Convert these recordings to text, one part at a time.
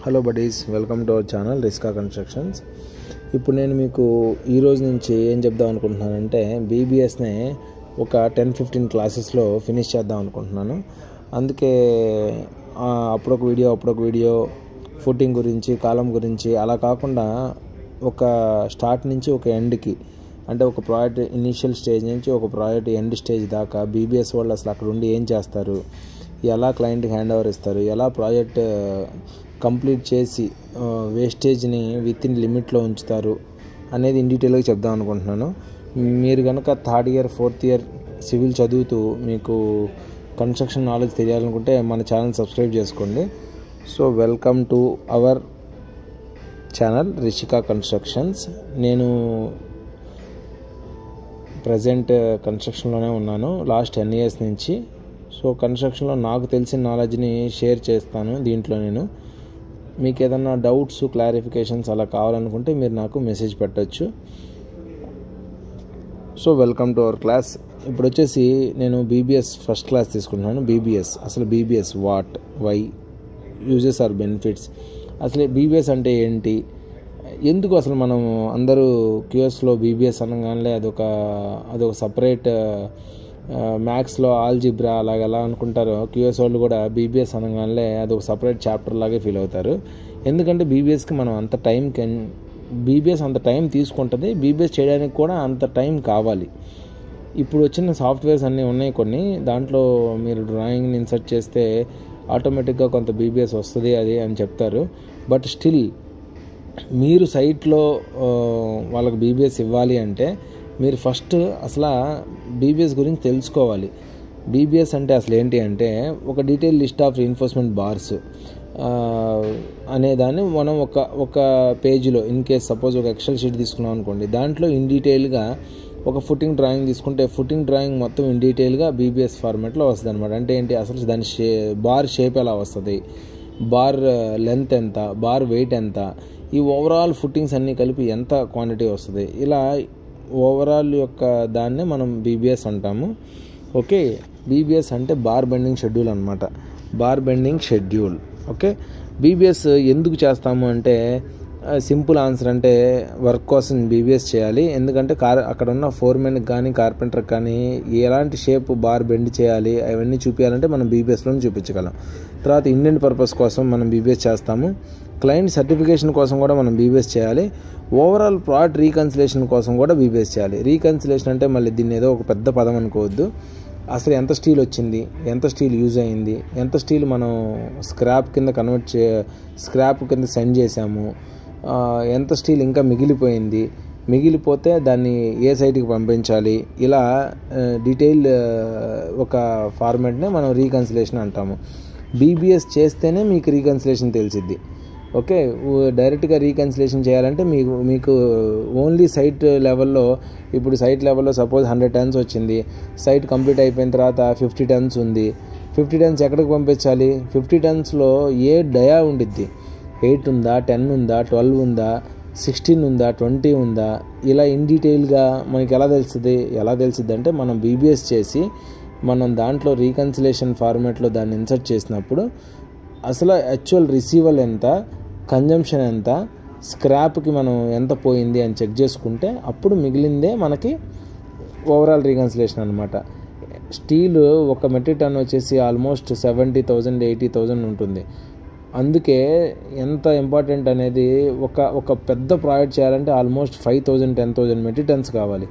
Hello buddies, welcome to our channel Riska constructions. ఇప్పుడు నేను మీకు ఈ రోజు నుంచి ఏం చెప్దాం అనుకుంటున్నానంటే బీబీఎస్ని ఒక 10-15 క్లాసెస్లో ఫినిష్ చేద్దాం అనుకుంటున్నాను. అందుకే అప్పుడొక వీడియో ఫుటింగ్ గురించి, కాలం గురించి, అలా కాకుండా ఒక స్టార్ట్ నుంచి ఒక ఎండ్కి, అంటే ఒక ప్రాజెక్ట్ ఇనీషియల్ స్టేజ్ నుంచి ఒక ప్రాజెక్ట్ ఎండ్ స్టేజ్ దాకా బీబీఎస్ వాళ్ళు అసలు అక్కడ ఉండి ఏం చేస్తారు, ఎలా క్లయింట్కి హ్యాండ్ ఓవర్ ఇస్తారు, ఎలా ప్రాజెక్ట్ కంప్లీట్ చేసి వేస్టేజ్ని విత్ ఇన్ లిమిట్లో ఉంచుతారు అనేది ఇన్ డీటెయిల్గా చెప్దాం అనుకుంటున్నాను. మీరు కనుక third year, fourth year civil చదువుతూ మీకు కన్స్ట్రక్షన్ నాలెడ్జ్ తెలియాలనుకుంటే మన ఛానల్ సబ్స్క్రైబ్ చేసుకోండి. So welcome to our channel Rishika constructions. నేను ప్రజెంట్ కన్స్ట్రక్షన్లోనే ఉన్నాను లాస్ట్ 10 years నుంచి. సో కన్స్ట్రక్షన్లో నాకు తెలిసిన నాలెడ్జ్ని షేర్ చేస్తాను దీంట్లో. నేను మీకు ఏదన్నా డౌట్స్, క్లారిఫికేషన్స్ అలా కావాలనుకుంటే మీరు నాకు మెసేజ్ పెట్టచ్చు. So welcome to our class. ఇప్పుడు వచ్చేసి నేను బీబీఎస్ ఫస్ట్ క్లాస్ తీసుకుంటున్నాను. బీబీఎస్ అసలు BBS what, why, uses or benefits, అసలు బీబీఎస్ అంటే ఏంటి, ఎందుకు అసలు మనం అందరూ క్యూఎస్లో బీబీఎస్ అనగానే అదొక సపరేట్ మ్యాథ్స్లో ఆల్జిబ్రా అలాగలా అనుకుంటారు. క్యూఎస్ వాళ్ళు కూడా బీబీఎస్ అనగానే అదొక సపరేట్ చాప్టర్ లాగే ఫీల్ అవుతారు. ఎందుకంటే బీబీఎస్కి మనం బీబీఎస్ అంత టైం తీసుకుంటుంది, బీబీఎస్ చేయడానికి కూడా అంత టైం కావాలి. ఇప్పుడు వచ్చిన సాఫ్ట్వేర్స్ అన్నీ ఉన్నాయి కొన్ని, దాంట్లో మీరు డ్రాయింగ్ని ఇన్సర్ట్ చేస్తే ఆటోమేటిక్గా కొంత బీబీఎస్ వస్తుంది అది అని చెప్తారు. బట్ స్టిల్ మీరు సైట్లో వాళ్ళకి బీబీఎస్ ఇవ్వాలి అంటే మీరు ఫస్ట్ అసలు బీబీఎస్ గురించి తెలుసుకోవాలి. బీబీఎస్ అంటే అసలు ఏంటి అంటే ఒక detail list of reinforcement bars అనేదాన్ని మనం ఒక పేజీలో, ఇన్ కేస్ సపోజ్ ఒక ఎక్సెల్ షీట్ తీసుకున్నాం అనుకోండి, దాంట్లో ఇన్ డీటెయిల్గా ఒక ఫుటింగ్ డ్రాయింగ్ తీసుకుంటే ఫుటింగ్ డ్రాయింగ్ మొత్తం ఇన్ డీటెయిల్గా బీబీఎస్ ఫార్మాట్లో వస్తుంది అనమాట. అంటే ఏంటి, అసలు దాని బార్ షేప్ ఎలా వస్తుంది, బార్ లెంత్ ఎంత, బార్ వెయిట్ ఎంత, ఈ ఓవరాల్ ఫుట్టింగ్స్ అన్నీ కలిపి ఎంత క్వాంటిటీ వస్తుంది, ఇలా ఓవరాల్ యొక్క దాన్నే మనం బీబీఎస్ అంటాము. ఓకే, బీబీఎస్ అంటే బార్ బెండింగ్ షెడ్యూల్ అనమాట. Bar bending schedule. Okay, BBS ఎందుకు చేస్తాము అంటే సింపుల్ ఆన్సర్ అంటే వర్క్ కోసం బీబీఎస్ చేయాలి. ఎందుకంటే అక్కడ ఉన్న ఫోర్మెన్కి కానీ కార్పెంటర్కి కానీ ఎలాంటి షేప్ బార్ బెండ్ చేయాలి అవన్నీ చూపించాలంటే మనం బీబీఎస్లోనే చూపించగలం. తర్వాత ఇండియన్ పర్పస్ కోసం మనం బీబీఎస్ చేస్తాము. క్లయింట్ సర్టిఫికేషన్ కోసం కూడా మనం బీబీఎస్ చేయాలి. ఓవరాల్ ప్రాజెక్ట్ రీకన్సిలేషన్ కోసం కూడా బీబీఎస్ చేయాలి. రీకన్సిలేషన్ అంటే మళ్ళీ దీన్ని ఏదో ఒక పెద్ద పదం అనుకోవద్దు. అసలు ఎంత స్టీల్ వచ్చింది, ఎంత స్టీల్ యూజ్ అయింది, ఎంత స్టీల్ మనం స్క్రాప్ కింద సెండ్ చేసాము, ఎంత స్టీల్ ఇంకా మిగిలిపోతే దాన్ని ఏ సైట్కి పంపించాలి, ఇలా డీటెయిల్ ఒక ఫార్మాట్నే మనం రీకన్సిలేషన్ అంటాము. బీబీఎస్ చేస్తేనే మీకు రీకన్సిలేషన్ తెలిసిద్ది. ఓకే, డైరెక్ట్గా రీకన్సిలేషన్ చేయాలంటే మీకు ఓన్లీ సైట్ లెవెల్లో, ఇప్పుడు సైట్ లెవెల్లో సపోజ్ 100 tons వచ్చింది, సైట్ కంప్లీట్ అయిపోయిన తర్వాత 50 tons ఉంది. 50 tons ఎక్కడికి పంపించాలి, 50 tonsలో ఏ డయా ఉండిద్ది, 8 ఉందా, 10 ఉందా, 12 ఉందా, 16 ఉందా, 20 ఉందా, ఇలా ఇన్ డీటెయిల్గా మనకి ఎలా తెలుస్తుంది అంటే మనం బీబీఎస్ చేసి మనం దాంట్లో రీకన్సిలేషన్ ఫార్మాట్లో దాన్ని ఇన్సర్ట్ చేసినప్పుడు అసలు యాక్చువల్ రిసీవల్ ఎంత, కన్జంప్షన్ ఎంత, స్క్రాప్కి మనం ఎంత పోయింది అని చెక్ చేసుకుంటే అప్పుడు మిగిలిందే మనకి ఓవరాల్ రీకన్సిలేషన్ అనమాట. స్టీల్ ఒక మెట్రిక్ టన్ వచ్చేసి ఆల్మోస్ట్ 70,000 80,000 ఉంటుంది. అందుకే ఎంత ఇంపార్టెంట్ అనేది ఒక పెద్ద ప్రాజెక్ట్ చేయాలంటే ఆల్మోస్ట్ 5,000-10,000 మెట్రిక్ టన్స్ కావాలి.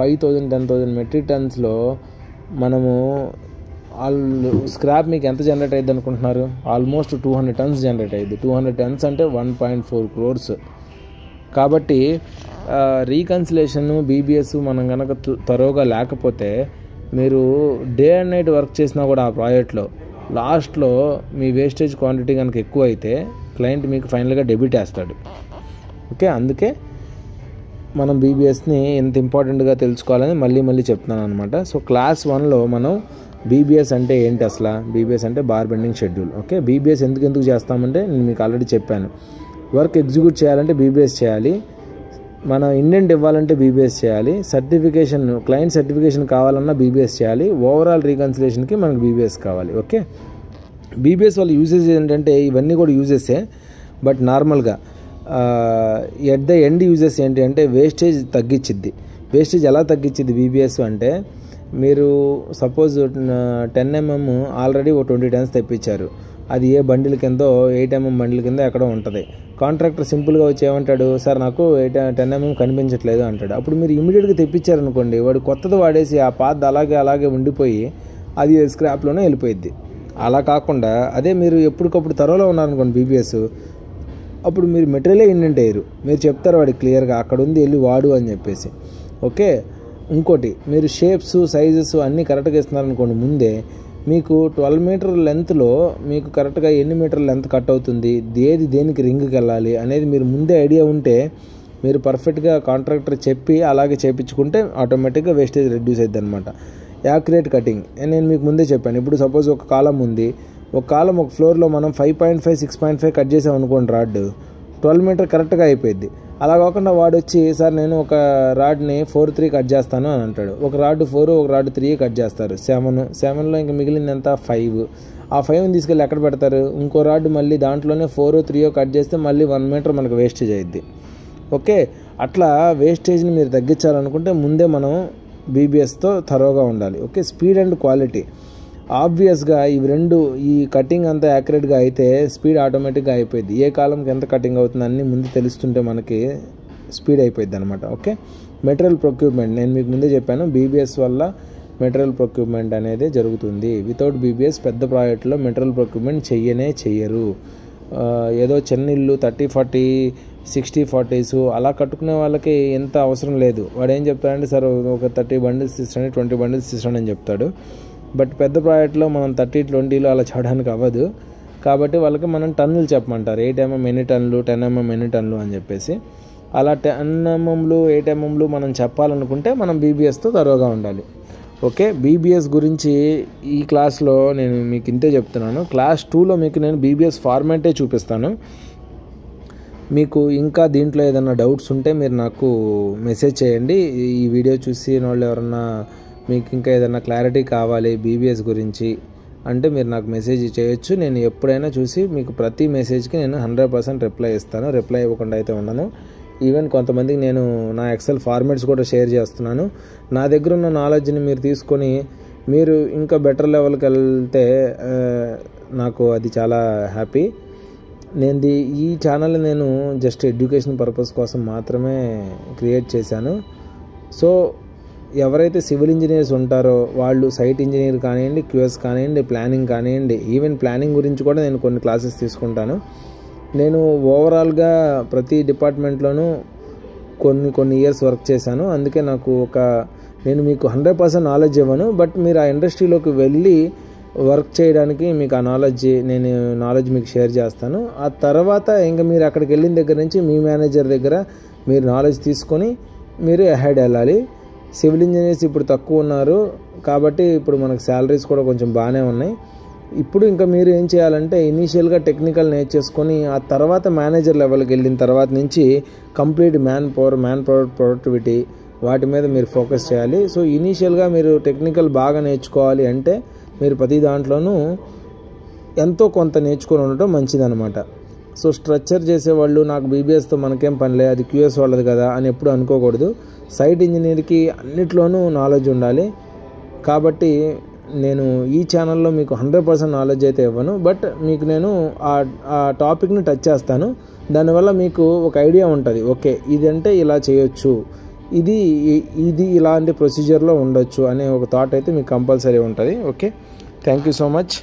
5,000-10,000 మెట్రిక్ టన్స్లో మనము స్క్రాప్ మీకు ఎంత జనరేట్ అయ్యింది అనుకుంటున్నారు? ఆల్మోస్ట్ 200 tons జనరేట్ అయ్యింది. 200 tons అంటే 1.4 crores. కాబట్టి రీకన్సిలేషన్ బీబీఎస్ మనం కనుక తరోగా లేకపోతే మీరు డే అండ్ నైట్ వర్క్ చేసినా కూడా ఆ ప్రాజెక్ట్లో లాస్ట్లో మీ వేస్టేజ్ క్వాంటిటీ కనుక ఎక్కువ అయితే క్లయింట్ మీకు ఫైనల్గా డెబిట్ వేస్తాడు. ఓకే, అందుకే మనం బీబీఎస్ని ఎంత ఇంపార్టెంట్గా తెలుసుకోవాలని మళ్ళీ చెప్తున్నాను అనమాట. సో క్లాస్ 1లో మనం బీబీఎస్ అంటే ఏంటి, అసలు బీబీఎస్ అంటే bar bending schedule. Okay, BBS ఎందుకు చేస్తామంటే నేను మీకు ఆల్రెడీ చెప్పాను. వర్క్ ఎగ్జిక్యూట్ చేయాలంటే బీబీఎస్ చేయాలి, మన ఇండెంట్ ఇవ్వాలంటే బీబీఎస్ చేయాలి, క్లయింట్ సర్టిఫికేషన్ కావాలన్నా బీబీఎస్ చేయాలి, ఓవరాల్ రీకన్సిలేషన్కి మనకు బీబీఎస్ కావాలి. ఓకే, బీబీఎస్ వాళ్ళ యూజెస్ ఏంటంటే ఇవన్నీ కూడా యూజెసే. బట్ నార్మల్గా ఎట్ ద ఎండ్ యూజెస్ ఏంటి అంటే వేస్టేజ్ తగ్గించిద్ది. వేస్టేజ్ ఎలా తగ్గించిద్ది బీబీఎస్ అంటే, మీరు సపోజ్ 10 mm ఆల్రెడీ ఒక 20 tons తెప్పించారు, అది ఏ బండిల్ కిందో 8 mm బండిల్ కింద ఎక్కడో ఉంటుంది. కాంట్రాక్టర్ సింపుల్గా వచ్చి ఏమంటాడు, సార్ నాకు 10 mm కనిపించట్లేదు అంటాడు. అప్పుడు మీరు ఇమీడియట్గా తెప్పించారనుకోండి, వాడు కొత్తది వాడేసి ఆ పాత అలాగే ఉండిపోయి అది స్క్రాప్లోనే వెళ్ళిపోయిద్ది. అలా కాకుండా అదే మీరు ఎప్పటికప్పుడు తరోలో ఉన్నారనుకోండి బీబీఎస్, అప్పుడు మీరు మెటీరియలే ఇండెంట్ అయ్యారు, మీరు చెప్తారు వాడికి క్లియర్గా అక్కడ ఉంది వెళ్ళి వాడు అని చెప్పేసి. ఓకే, ఇంకోటి మీరు షేప్స్ సైజెస్ అన్నీ కరెక్ట్గా ఇస్తున్నారనుకోండి, ముందే మీకు 12 మీటర్ లెంత్లో మీకు కరెక్ట్గా ఎన్ని మీటర్ లెంత్ కట్ అవుతుంది, దేనికి రింగ్కి వెళ్ళాలి అనేది మీరు ముందే ఐడియా ఉంటే మీరు పర్ఫెక్ట్గా కాంట్రాక్టర్ చెప్పి అలాగే చేయించుకుంటే ఆటోమేటిక్గా వేస్టేజ్ రెడ్యూస్ అవుతుంది అనమాట. యాక్యురేట్ కటింగ్ నేను మీకు ముందే చెప్పాను. ఇప్పుడు సపోజ్ ఒక కాలం ఉంది, ఒక కాలం ఒక ఫ్లోర్లో మనం 5.5 6.5 కట్ చేసాం అనుకోండి, రాడ్ 12 మీటర్ కరెక్ట్గా అయిపోయింది. అలా కాకుండా వాడు వచ్చి, సార్ నేను ఒక రాడ్ని 4.3 కట్ చేస్తాను అని అంటాడు. ఒక రాడ్ 4, ఒక రాడ్ 3 కట్ చేస్తారు, 7లో ఇంకా మిగిలింది ఎంత 5. ఆ 5ని తీసుకెళ్ళి ఎక్కడ పెడతారు, ఇంకో రాడ్ మళ్ళీ దాంట్లోనే 4 3 కట్ చేస్తే మళ్ళీ 1 మీటర్ మనకు వేస్టేజ్ అయ్యిద్ది. ఓకే, అట్లా వేస్టేజ్ని మీరు తగ్గించాలనుకుంటే ముందే మనం బీబీఎస్తో థరోగా ఉండాలి. ఓకే, స్పీడ్ అండ్ క్వాలిటీ ఆబ్వియస్గా ఇవి రెండు, ఈ కటింగ్ అంతా యాక్యురేట్గా అయితే స్పీడ్ ఆటోమేటిక్గా అయిపోయింది. ఏ కాలంకి ఎంత కటింగ్ అవుతుంది అన్నీ ముందు తెలుస్తుంటే మనకి స్పీడ్ అయిపోయింది అనమాట. ఓకే, మెటీరియల్ ప్రొక్యూర్మెంట్ నేను మీకు ముందే చెప్పాను, బీబీఎస్ వల్ల మెటీరియల్ ప్రొక్యూర్మెంట్ అనేది జరుగుతుంది. వితౌట్ బీబీఎస్ పెద్ద ప్రాజెక్టులో మెటీరియల్ ప్రొక్యూర్మెంట్ చెయ్యరు. ఏదో చిన్న ఇల్లు 30 40 60 40s అలా కట్టుకునే వాళ్ళకి ఎంత అవసరం లేదు. వాడు ఏం చెప్తాడంటే, సార్ ఒక 30 బండిల్స్ తీసుకోండి 20 బండిల్స్ తీసుకోండి అని చెప్తాడు. బట్ పెద్ద ప్రాజెక్ట్లో మనం 30 20లో అలా చేయడానికి అవ్వదు. కాబట్టి వాళ్ళకి మనం టన్నులు చెప్పమంటారు, 8 mm ఎన్ని టన్నులు, 10 mm ఎన్ని టన్నులు అని చెప్పేసి. అలా 10 mm 8 mm మనం చెప్పాలనుకుంటే మనం బీబీఎస్తో తరోగా ఉండాలి. ఓకే, బీబీఎస్ గురించి ఈ క్లాస్లో నేను మీకు ఇంతే చెప్తున్నాను. క్లాస్ 2లో మీకు నేను బీబీఎస్ ఫార్మాటే చూపిస్తాను. మీకు ఇంకా దీంట్లో ఏదైనా డౌట్స్ ఉంటే మీరు నాకు మెసేజ్ చేయండి. ఈ వీడియో చూసి వాళ్ళు ఎవరన్నా మీకు ఇంకా ఏదైనా క్లారిటీ కావాలి బీబీఎస్ గురించి అంటే మీరు నాకు మెసేజ్ చేయొచ్చు. నేను ఎప్పుడైనా చూసి మీకు ప్రతి మెసేజ్కి నేను 100% రిప్లై ఇస్తాను. రిప్లై ఇవ్వకుండా అయితే ఉన్నాను. ఈవెన్ కొంతమందికి నేను నా ఎక్సెల్ ఫార్మాట్స్ కూడా షేర్ చేస్తున్నాను. నా దగ్గర ఉన్న నాలెడ్జ్ని మీరు తీసుకొని మీరు ఇంకా బెటర్ లెవెల్కి వెళ్తే నాకు అది చాలా హ్యాపీ. ఈ ఛానల్ నేను జస్ట్ ఎడ్యుకేషన్ పర్పస్ కోసం మాత్రమే క్రియేట్ చేశాను. సో ఎవరైతే సివిల్ ఇంజనీర్స్ ఉంటారో వాళ్ళు సైట్ ఇంజనీర్ కానివ్వండి, క్యూఎస్ కానివ్వండి, ప్లానింగ్ కానివ్వండి, ఈవెన్ ప్లానింగ్ గురించి కూడా నేను కొన్ని క్లాసెస్ తీసుకుంటాను. నేను ఓవరాల్గా ప్రతి డిపార్ట్మెంట్లోనూ కొన్ని ఇయర్స్ వర్క్ చేశాను. అందుకే నాకు నేను మీకు 100% నాలెడ్జ్ ఇవ్వను, బట్ మీరు ఆ ఇండస్ట్రీలోకి వెళ్ళి వర్క్ చేయడానికి మీకు ఆ నాలెడ్జ్ మీకు షేర్ చేస్తాను. ఆ తర్వాత ఇంకా మీరు అక్కడికి వెళ్ళిన దగ్గర నుంచి మీ మేనేజర్ దగ్గర మీరు నాలెడ్జ్ తీసుకొని మీరు అహెడ్ వెళ్ళాలి. సివిల్ ఇంజనీర్స్ ఇప్పుడు తక్కువ ఉన్నారు కాబట్టి ఇప్పుడు మనకు శాలరీస్ కూడా కొంచెం బాగానే ఉన్నాయి. ఇప్పుడు ఇంకా మీరు ఏం చేయాలంటే ఇనీషియల్గా టెక్నికల్ నేర్చేసుకొని ఆ తర్వాత మేనేజర్ లెవెల్కి వెళ్ళిన తర్వాత నుంచి కంప్లీట్ మ్యాన్ పవర్ ప్రొడక్టివిటీ వాటి మీద మీరు ఫోకస్ చేయాలి. సో ఇనీషియల్గా మీరు టెక్నికల్ బాగా నేర్చుకోవాలి అంటే మీరు ప్రతి దాంట్లోనూ ఎంతో కొంత నేర్చుకొని ఉండటం మంచిదన్నమాట. సో స్ట్రక్చర్ చేసేవాళ్ళు నాకు బీబీఎస్తో మనకేం పనిలే, అది క్యూఎస్ వాళ్ళది కదా అని ఎప్పుడు అనుకోకూడదు. సైట్ ఇంజనీర్కి అన్నిట్లోనూ నాలెడ్జ్ ఉండాలి. కాబట్టి నేను ఈ ఛానల్లో మీకు 100% నాలెడ్జ్ అయితే ఇవ్వను, బట్ మీకు నేను ఆ టాపిక్ని టచ్ చేస్తాను. దానివల్ల మీకు ఒక ఐడియా ఉంటుంది, ఓకే ఇదంటే ఇలా చేయొచ్చు, ఇది ఇలాంటి ప్రొసీజర్లో ఉండొచ్చు అనే ఒక థాట్ అయితే మీకు కంపల్సరీ ఉంటుంది. Okay, thank you so much.